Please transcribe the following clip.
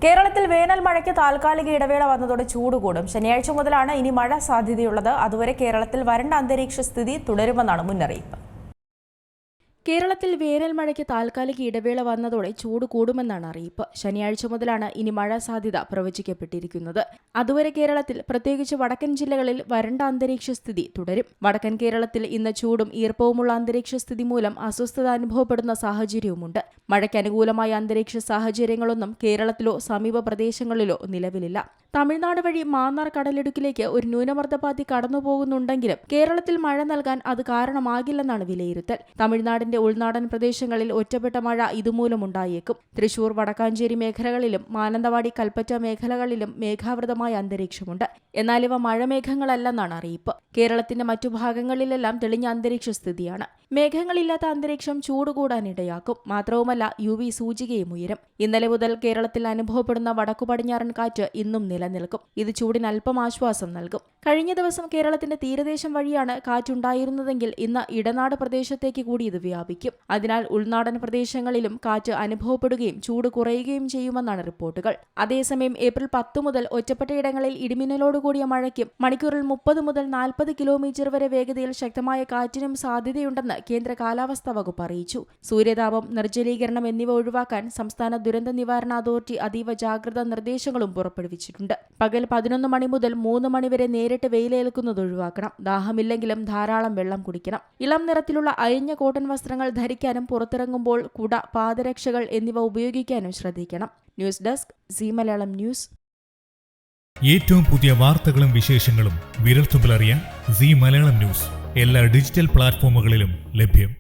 കേരളത്തിൽ വേനൽ മഴയ്ക്ക് താൽക്കാലിക ഇടവേള വന്നതോടെ ചൂട് കൂടും. ശനിയാഴ്ച മുതലാണ് ഇനി മഴ സാധ്യതയുള്ളത്. അതുവരെ കേരളത്തിൽ വരണ്ട അന്തരീക്ഷ സ്ഥിതി തുടരുമെന്നാണ് മുന്നറിയിപ്പ്. കേരളത്തിൽ വേനൽ മഴയ്ക്ക് താൽക്കാലിക ഇടവേള വന്നതോടെ ചൂട് കൂടുമെന്നാണ് അറിയിപ്പ്. ശനിയാഴ്ച മുതലാണ് ഇനി മഴ സാധ്യത പ്രവചിക്കപ്പെട്ടിരിക്കുന്നത്. അതുവരെ കേരളത്തിൽ പ്രത്യേകിച്ച് വടക്കൻ ജില്ലകളിൽ വരണ്ട അന്തരീക്ഷ സ്ഥിതി തുടരും. വടക്കൻ കേരളത്തിൽ ഇന്ന് ചൂടും ഈർപ്പവുമുള്ള അന്തരീക്ഷ സ്ഥിതി മൂലം അസ്വസ്ഥത അനുഭവപ്പെടുന്ന സാഹചര്യവുമുണ്ട്. മഴയ്ക്ക് അനുകൂലമായ അന്തരീക്ഷ സാഹചര്യങ്ങളൊന്നും കേരളത്തിലോ സമീപ പ്രദേശങ്ങളിലോ നിലവിലില്ല. തമിഴ്നാട് വഴി മാന്നാർ കടലിടുക്കിലേക്ക് ഒരു ന്യൂനമർദ്ദപാത്തി കടന്നുപോകുന്നുണ്ടെങ്കിലും കേരളത്തിൽ മഴ നൽകാൻ അത് കാരണമാകില്ലെന്നാണ് വിലയിരുത്തൽ. തമിഴ്നാടിന്റെ ഉൾനാടൻ പ്രദേശങ്ങളിൽ ഒറ്റപ്പെട്ട മഴ ഇതുമൂലമുണ്ടായേക്കും. തൃശൂർ, വടക്കാഞ്ചേരി മേഖലകളിലും മാനന്തവാടി, കൽപ്പറ്റ മേഖലകളിലും മേഘാവൃതമായ അന്തരീക്ഷമുണ്ട്. എന്നാൽ ഇവ മഴമേഘങ്ങളല്ലെന്നാണ് അറിയിപ്പ്. കേരളത്തിന്റെ മറ്റു ഭാഗങ്ങളിലെല്ലാം തെളിഞ്ഞ അന്തരീക്ഷ സ്ഥിതിയാണ്. മേഘങ്ങളില്ലാത്ത അന്തരീക്ഷം ചൂട് കൂടാനിടയാക്കും. മാത്രവുമല്ല, UV സൂചികയും ഉയരും. ഇന്നലെ മുതൽ കേരളത്തിൽ അനുഭവപ്പെടുന്ന വടക്കു പടിഞ്ഞാറൻ കാറ്റ് ഇന്നും നിലനിൽക്കും. ഇത് ചൂടിന് അല്പം ആശ്വാസം നൽകും. കഴിഞ്ഞ ദിവസം കേരളത്തിന്റെ തീരദേശം വഴിയാണ് കാറ്റുണ്ടായിരുന്നതെങ്കിൽ ഇന്ന് ഇടനാട് പ്രദേശത്തേക്ക് കൂടി ഇത് വ്യാപിക്കും. അതിനാൽ ഉൾനാടൻ പ്രദേശങ്ങളിലും കാറ്റ് അനുഭവപ്പെടുകയും ചൂട് കുറയുകയും ചെയ്യുമെന്നാണ് റിപ്പോർട്ടുകൾ. അതേസമയം ഏപ്രിൽ 10 മുതൽ ഒറ്റപ്പെട്ടയിടങ്ങളിൽ ഇടിമിന്നലോടുകൂടിയ മഴയ്ക്കും മണിക്കൂറിൽ 30 മുതൽ 40 കിലോമീറ്റർ വരെ വേഗതയിൽ ശക്തമായ കാറ്റിനും സാധ്യതയുണ്ടെന്ന് കേന്ദ്ര കാലാവസ്ഥാ വകുപ്പ് അറിയിച്ചു. സൂര്യതാപം, നിർജ്ജലീകരണം എന്നിവ ഒഴിവാക്കാൻ സംസ്ഥാന ദുരന്ത നിവാരണ അതോറിറ്റി അതീവ ജാഗ്രതാ നിർദ്ദേശങ്ങളും പുറപ്പെടുവിച്ചിട്ടുണ്ട്. പകൽ 11 മണി മുതൽ 3 മണി വരെ നേരിട്ട് വെയിലേൽക്കുന്നത് ഒഴിവാക്കണം. ദാഹമില്ലെങ്കിലും ധാരാളം വെള്ളം കുടിക്കണം. ഇളം നിറത്തിലുള്ള അയഞ്ഞ കോട്ടൺ വസ്ത്രങ്ങൾ ധരിക്കാനും പുറത്തിറങ്ങുമ്പോൾ കുട, പാദരക്ഷകൾ എന്നിവ ഉപയോഗിക്കാനും ശ്രദ്ധിക്കണം. News desk Zee Malayalam news. ഏറ്റവും പുതിയ വാർത്തകളും വിശേഷങ്ങളും വിരൽത്തുമ്പിലറിയാൻ സീ മലയാളം ന്യൂസ് എല്ലാ ഡിജിറ്റൽ പ്ലാറ്റ്ഫോമുകളിലും ലഭ്യം.